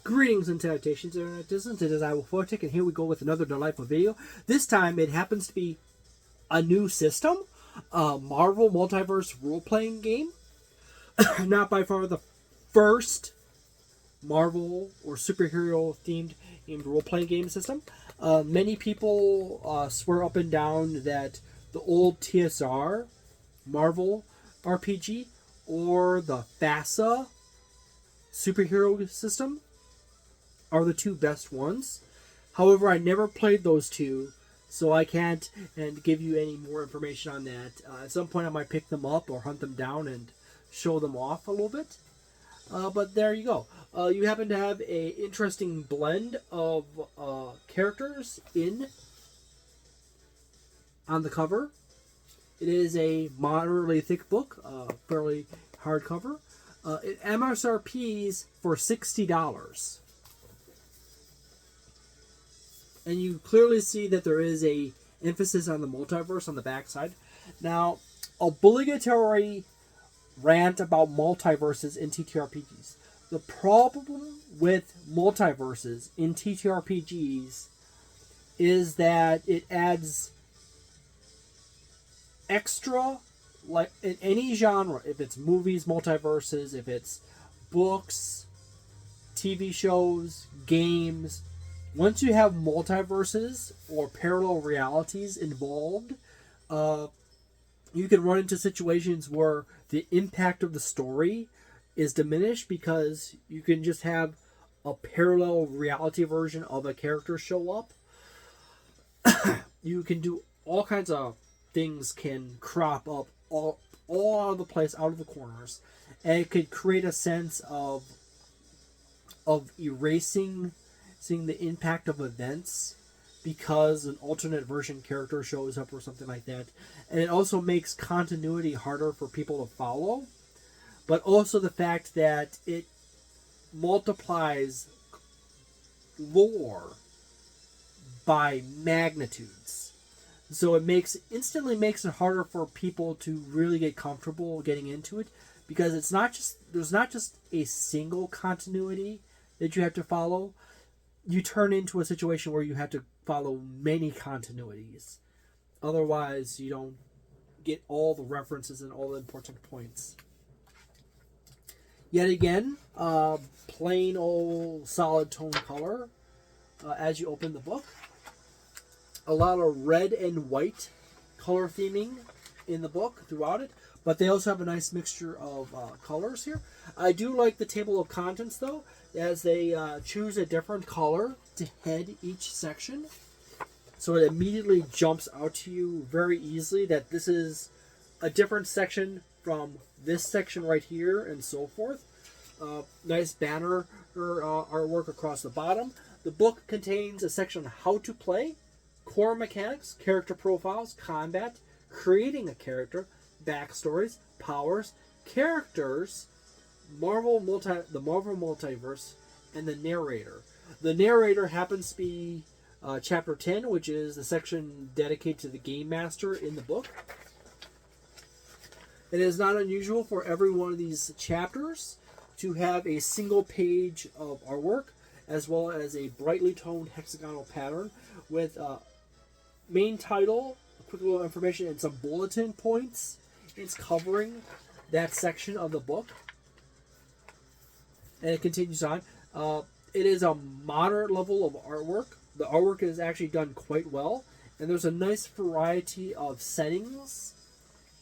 Greetings and salutations, Internet citizens. It is I, Wolfphototech, and here we go with another delightful video. This time, it happens to be a new system, a Marvel Multiverse role-playing game. Not by far the first Marvel or superhero-themed role-playing game system. Many people swear up and down that the old TSR Marvel RPG or the FASA superhero system are the two best ones. However, I never played those two, so I can't give you any more information on that. At some point I might pick them up or hunt them down and show them off a little bit. But there you go. You happen to have a interesting blend of characters on the cover. It is a moderately thick book, fairly hardcover. It MSRPs for $60. And you clearly see that there is a emphasis on the multiverse on the backside. Now, obligatory rant about multiverses in TTRPGs. The problem with multiverses in TTRPGs is that it adds extra, like in any genre, if it's movies, multiverses, if it's books, TV shows, games. Once you have multiverses or parallel realities involved, you can run into situations where the impact of the story is diminished because you can just have a parallel reality version of a character show up. You can do all kinds of things can crop up all out of the place, out of the corners, and it could create a sense of erasing seeing the impact of events because an alternate version character shows up or something like that. And it also makes continuity harder for people to follow, but also the fact that it multiplies lore by magnitudes. So it instantly makes it harder for people to really get comfortable getting into it, because there's not just a single continuity that you have to follow. You turn into a situation where you have to follow many continuities. Otherwise, you don't get all the references and all the important points. Yet again, plain old solid tone color as you open the book. A lot of red and white color theming in the book throughout it, but they also have a nice mixture of colors here. I do like the table of contents, though, as they choose a different color to head each section. So it immediately jumps out to you very easily that this is a different section from this section right here and so forth. Nice banner artwork across the bottom. The book contains a section on how to play, core mechanics, character profiles, combat, creating a character, backstories, powers, characters, the Marvel Multiverse, and the narrator. The narrator happens to be Chapter 10, which is the section dedicated to the Game Master in the book. It is not unusual for every one of these chapters to have a single page of artwork, as well as a brightly toned hexagonal pattern with main title, a quick little information, and some bulletin points. It's covering that section of the book. And it continues on. It is a moderate level of artwork. The artwork is actually done quite well. And there's a nice variety of settings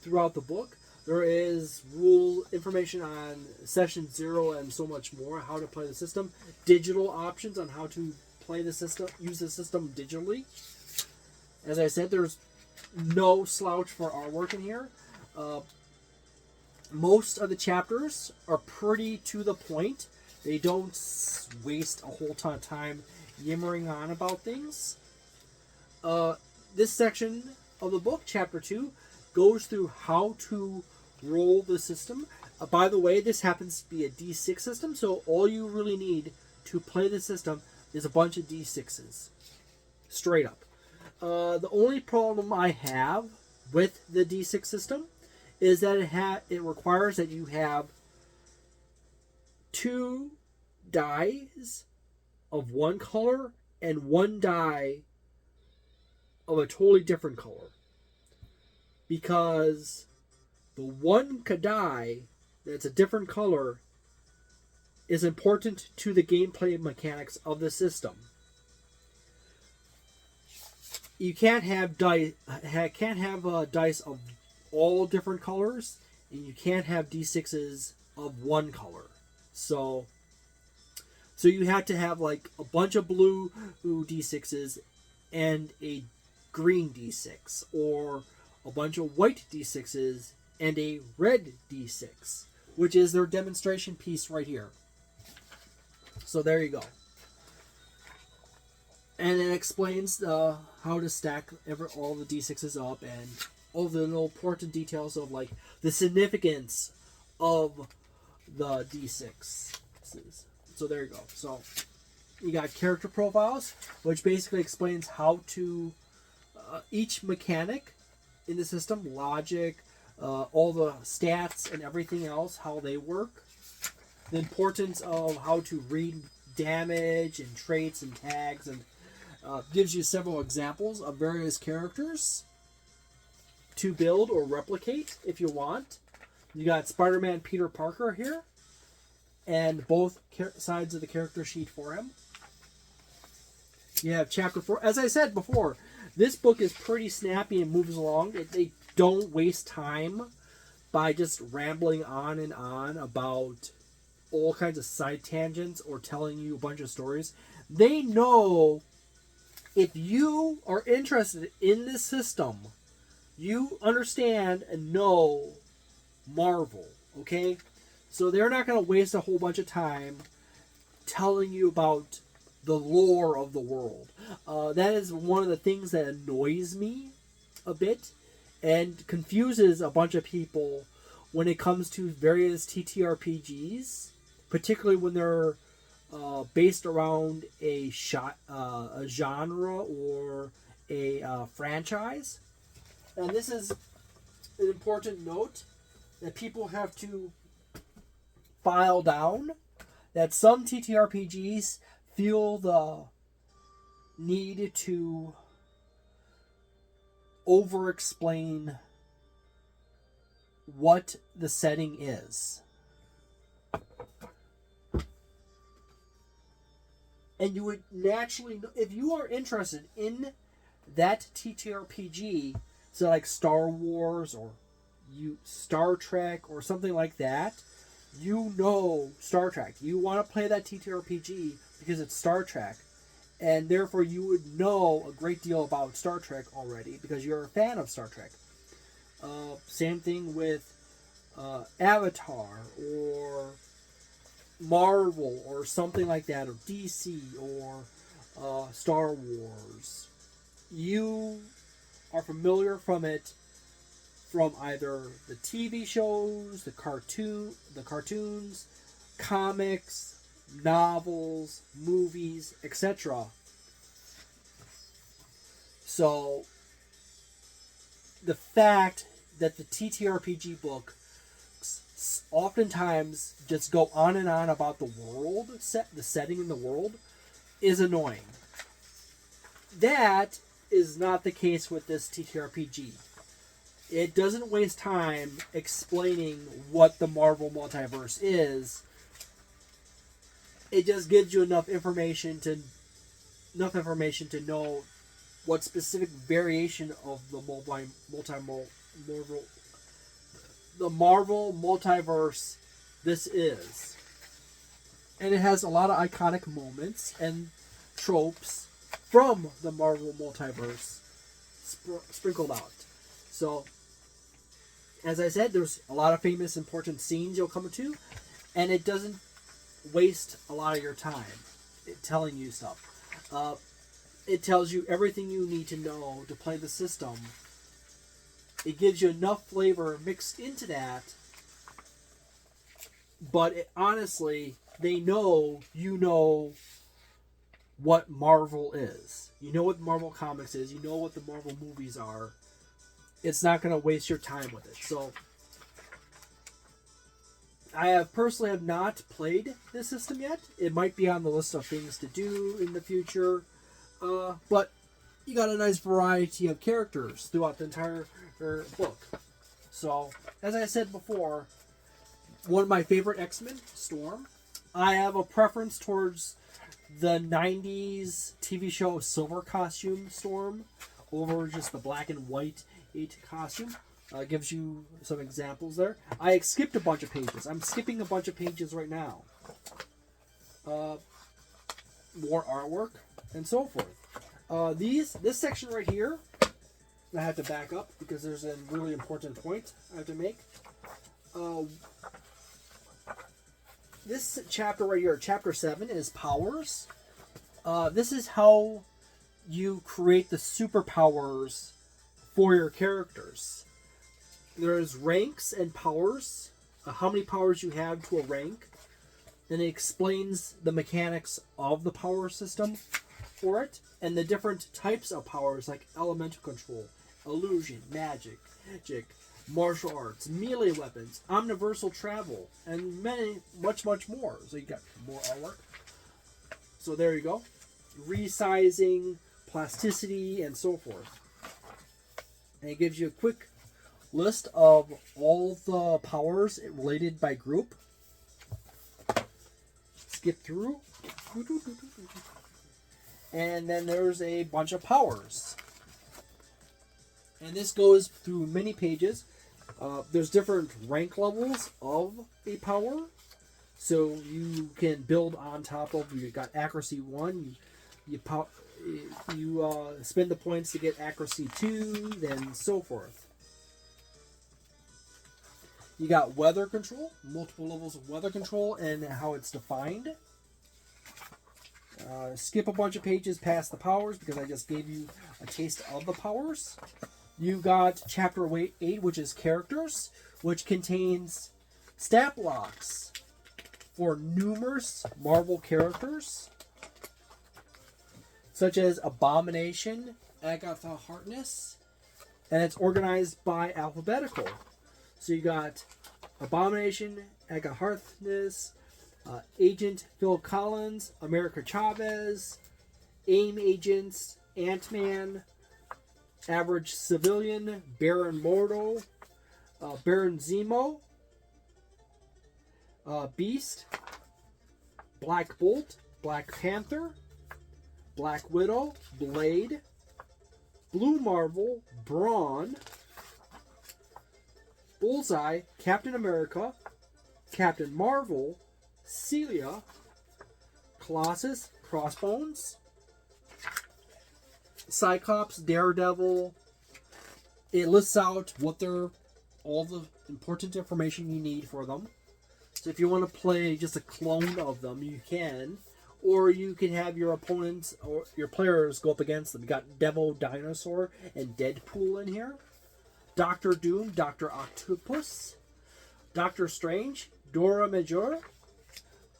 throughout the book. There is rule information on session 0 and so much more, how to play the system. Digital options on how to play the system, use the system digitally. As I said, there's no slouch for artwork in here. Most of the chapters are pretty to the point. They don't waste a whole ton of time yammering on about things. This section of the book, Chapter 2, goes through how to roll the system. By the way, this happens to be a D6 system, so all you really need to play the system is a bunch of D6s. Straight up. The only problem I have with the D6 system is that it requires that you have 2 dice of one color and one die of a totally different color. Because the one die that's a different color is important to the gameplay mechanics of the system. You can't have dice of all different colors, and you can't have d6s of one color. So you have to have like a bunch of blue d6s and a green d6, or a bunch of white d6s and a red d6, which is their demonstration piece right here. So there you go. And it explains how to stack all the d6s up and all the little important details of like the significance of the d6s. So there you go. So you got character profiles, which basically explains how to each mechanic in the system, logic, all the stats and everything else, how they work. The importance of how to read damage and traits and tags, and gives you several examples of various characters to build or replicate if you want. You got Spider-Man Peter Parker here, and both sides of the character sheet for him. You have chapter 4. As I said before, this book is pretty snappy and moves along. They don't waste time by just rambling on and on about all kinds of side tangents or telling you a bunch of stories. They know if you are interested in this system, you understand and know Marvel, okay? So they're not going to waste a whole bunch of time telling you about the lore of the world. That is one of the things that annoys me a bit and confuses a bunch of people when it comes to various TTRPGs, particularly when they're based around a genre or a franchise. And this is an important note that people have to file down, that some TTRPGs feel the need to over-explain what the setting is. And you would naturally, if you are interested in that TTRPG, so like Star Wars or Star Trek or something like that, you know Star Trek. You want to play that TTRPG because it's Star Trek, and therefore you would know a great deal about Star Trek already because you're a fan of Star Trek. Same thing with Avatar or Marvel or something like that, or DC or Star Wars. You are familiar from it from either the TV shows, the cartoons, comics, novels, movies, etc. So the fact that the TTRPG book oftentimes just go on and on about the world, the setting in the world, is annoying. That is not the case with this TTRPG. It doesn't waste time explaining what the Marvel Multiverse is. It just gives you enough information to know what specific variation of the Marvel Multiverse this is. And it has a lot of iconic moments and tropes from the Marvel Multiverse sprinkled out. So, as I said, there's a lot of famous important scenes you'll come to, and it doesn't waste a lot of your time telling you stuff. It tells you everything you need to know to play the system. It gives you enough flavor mixed into that, but honestly, they know you know what Marvel is. You know what Marvel Comics is. You know what the Marvel movies are. It's not going to waste your time with it. So, I have personally have not played this system yet. It might be on the list of things to do in the future, but you got a nice variety of characters throughout the entire book. So, as I said before, one of my favorite X-Men, Storm. I have a preference towards the 90s TV show Silver costume Storm over just the black and white 8 costume. Gives you some examples there. I skipped a bunch of pages. I'm skipping a bunch of pages right now. More artwork and so forth. This section right here, I have to back up because there's a really important point I have to make. This chapter right here, chapter 7, is powers. This is how you create the superpowers for your characters. There's ranks and powers, how many powers you have to a rank, and it explains the mechanics of the power system for it, and the different types of powers like elemental control, illusion, magic, martial arts, melee weapons, omniversal travel, and much more. So you got more artwork. So there you go. Resizing, plasticity, and so forth. And it gives you a quick list of all the powers related by group. Skip through. And then there's a bunch of powers. And this goes through many pages. There's different rank levels of a power. So you can build on top of, you got accuracy 1, you spend the points to get accuracy 2, then so forth. You got weather control, multiple levels of weather control and how it's defined. Skip a bunch of pages past the powers because I just gave you a taste of the powers. You got chapter 8, which is characters, which contains stat blocks for numerous Marvel characters, such as Abomination, Agatha Harkness, and it's organized by alphabetical. So you got Abomination, Agatha Harkness, Agent Phil Collins, America Chavez, AIM Agents, Ant-Man, Average Civilian, Baron Mordo, Baron Zemo, Beast, Black Bolt, Black Panther, Black Widow, Blade, Blue Marvel, Brawn, Bullseye, Captain America, Captain Marvel, Celia, Colossus, Crossbones, Cyclops, Daredevil. It lists out all the important information you need for them. So if you want to play just a clone of them, you can. Or you can have your opponents or your players go up against them. You got Devil Dinosaur and Deadpool in here. Doctor Doom, Doctor Octopus, Doctor Strange, Dora Major,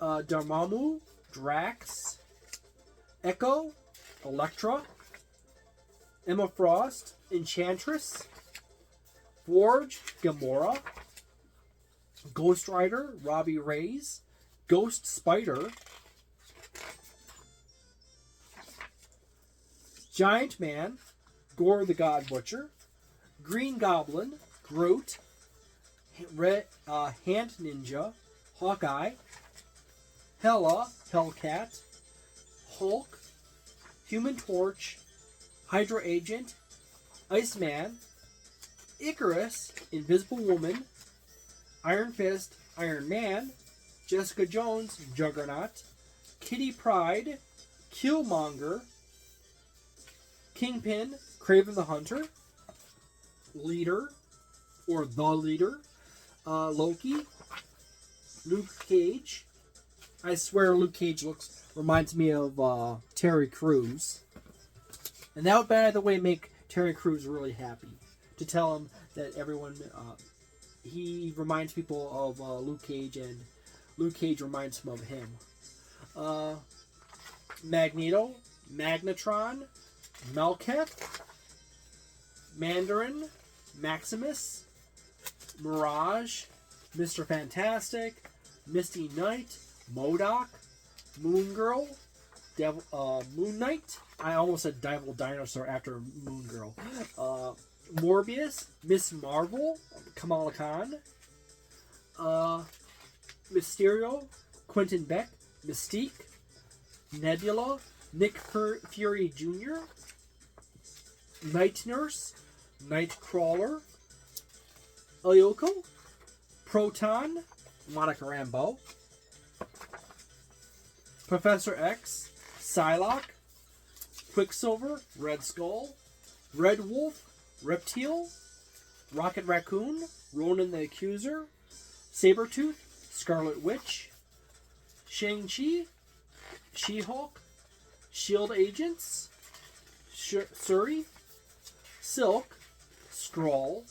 Dormammu, Drax, Echo, Elektra, Emma Frost, Enchantress, Forge, Gamora, Ghost Rider, Robbie Reyes, Ghost Spider, Giant Man, Gore the God Butcher, Green Goblin, Groot, Hand Ninja, Hawkeye, Hela, Hellcat, Hulk, Human Torch, Hydra Agent, Iceman, Icarus, Invisible Woman, Iron Fist, Iron Man, Jessica Jones, Juggernaut, Kitty Pryde, Killmonger, Kingpin, Kraven the Hunter, Leader, or The Leader, Loki, Luke Cage. I swear Luke Cage reminds me of Terry Crews. And that would, by the way, make Terry Crews really happy. To tell him that everyone, he reminds people of Luke Cage, and Luke Cage reminds him of him. Magneto, Magnetron, Melketh, Mandarin, Maximus, Mirage, Mr. Fantastic, Misty Knight, MODOK, Moon Girl, Moon Knight. I almost said Devil Dinosaur after Moon Girl. Morbius, Miss Marvel, Kamala Khan, Mysterio, Quentin Beck, Mystique, Nebula, Nick Fury Jr., Night Nurse, Nightcrawler, Oyoko, Proton, Monica Rambeau, Professor X, Psylocke, Quicksilver, Red Skull, Red Wolf, Reptile, Rocket Raccoon, Ronan the Accuser, Sabretooth, Scarlet Witch, Shang-Chi, She-Hulk, Shield Agents, Shuri, Silk, Skrull,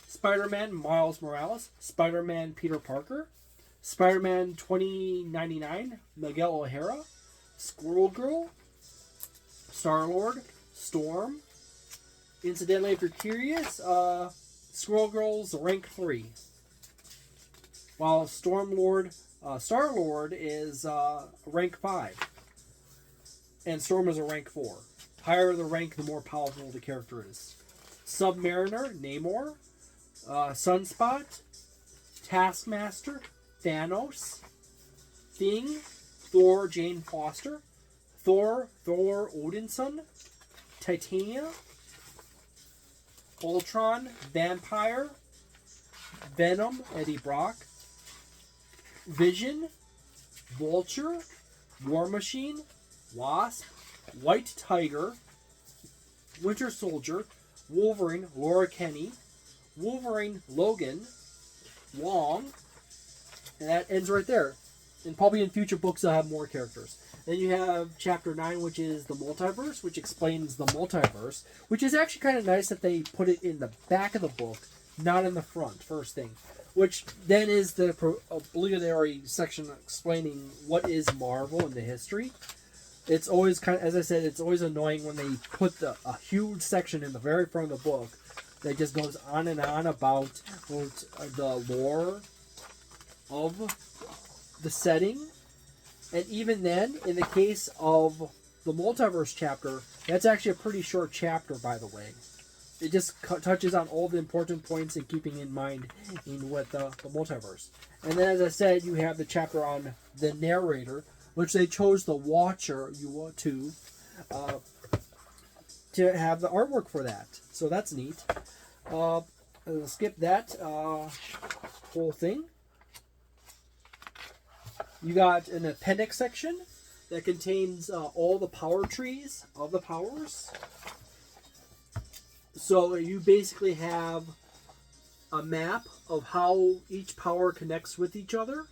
Spider-Man Miles Morales, Spider-Man Peter Parker, Spider-Man 2099 Miguel O'Hara, Squirrel Girl, Star-Lord, Storm. Incidentally, if you're curious, Squirrel Girl's rank 3, while Star-Lord is rank 5, and Storm is a rank 4. Higher the rank, the more powerful the character is. Submariner, Namor, Sunspot, Taskmaster, Thanos, Thing, Thor, Jane Foster, Thor Odinson, Titania, Ultron, Vampire, Venom, Eddie Brock, Vision, Vulture, War Machine, Wasp, White Tiger, Winter Soldier, Wolverine, Laura Kinney, Wolverine, Logan, Wong, and that ends right there. And probably in future books they'll have more characters. Then you have Chapter 9, which is the Multiverse, which explains the multiverse, which is actually kind of nice that they put it in the back of the book, not in the front, first thing. Which then is the obligatory section explaining what is Marvel in the history. It's always kind of, as I said, it's always annoying when they put a huge section in the very front of the book that just goes on and on about the lore of the setting. And even then, in the case of the Multiverse chapter, that's actually a pretty short chapter, by the way. It just touches on all the important points and keeping in mind with the Multiverse. And then, as I said, you have the chapter on the narrator, which they chose the Watcher to have the artwork for that. So that's neat. I'll skip that whole thing. You got an appendix section that contains all the power trees of the powers. So you basically have a map of how each power connects with each other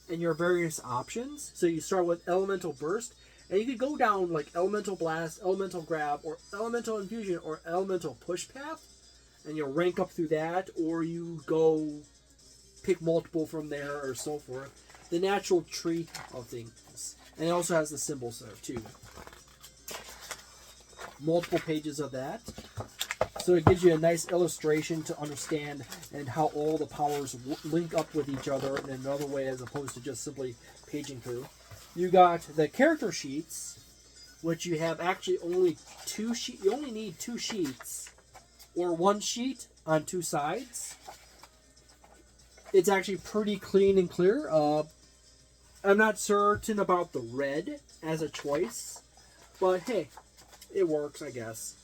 and your various options. So you start with Elemental Burst, and you could go down like Elemental Blast, Elemental Grab, or Elemental Infusion, or Elemental Push Path, and you'll rank up through that, or you go pick multiple from there, or so forth. The natural tree of things. And it also has the symbols there too. Multiple pages of that. So it gives you a nice illustration to understand and how all the powers link up with each other in another way as opposed to just simply paging through. You got the character sheets, which you have actually only 2 sheets. You only need 2 sheets or 1 sheet on 2 sides. It's actually pretty clean and clear. I'm not certain about the red as a choice, but hey, it works, I guess.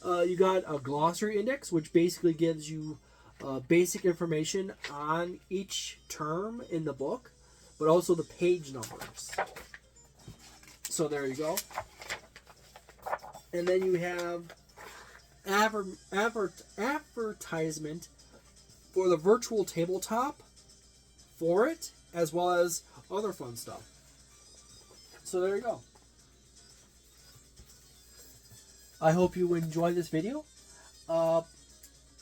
You got a glossary index, which basically gives you basic information on each term in the book, but also the page numbers. So there you go. And then you have advertisement for the virtual tabletop for it, as well as other fun stuff. So there you go. I hope you enjoy this video. I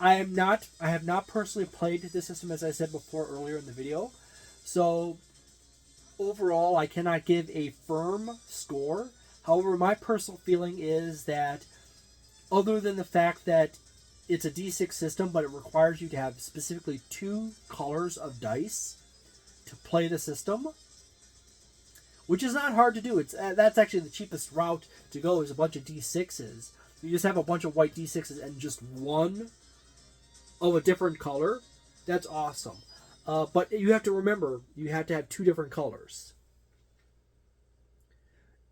have not personally played this system, as I said before earlier in the video. So overall, I cannot give a firm score. However, my personal feeling is that other than the fact that it's a D6 system, but it requires you to have specifically 2 colors of dice to play the system, which is not hard to do. It's that's actually the cheapest route to go, is a bunch of D6s. You just have a bunch of white D6s and just one of a different color. That's awesome. But you have to remember, you have to have 2 different colors.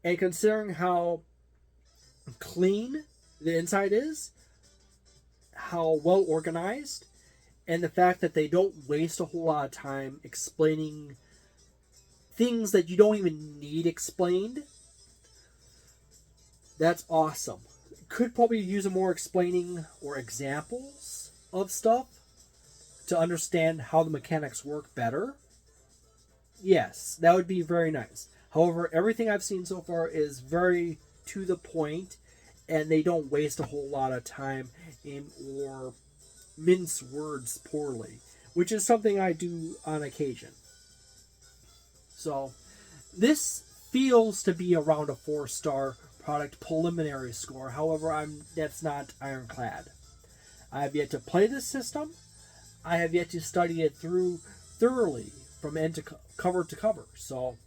And considering how clean the inside is, how well organized, and the fact that they don't waste a whole lot of time explaining things that you don't even need explained, that's awesome. Could probably use more explaining or examples of stuff to understand how the mechanics work better. Yes, that would be very nice. However, everything I've seen so far is very to the point, and they don't waste a whole lot of time or mince words poorly, which is something I do on occasion. So, this feels to be around a 4-star product preliminary score. However, that's not ironclad. I have yet to play this system. I have yet to study it through thoroughly from end to cover to cover. So,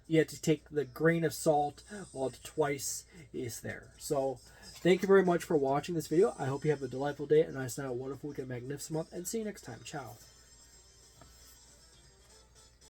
you have to take the grain of salt while it twice is there. So, thank you very much for watching this video. I hope you have a delightful day, and a nice night, a wonderful week, a magnificent month, and see you next time. Ciao.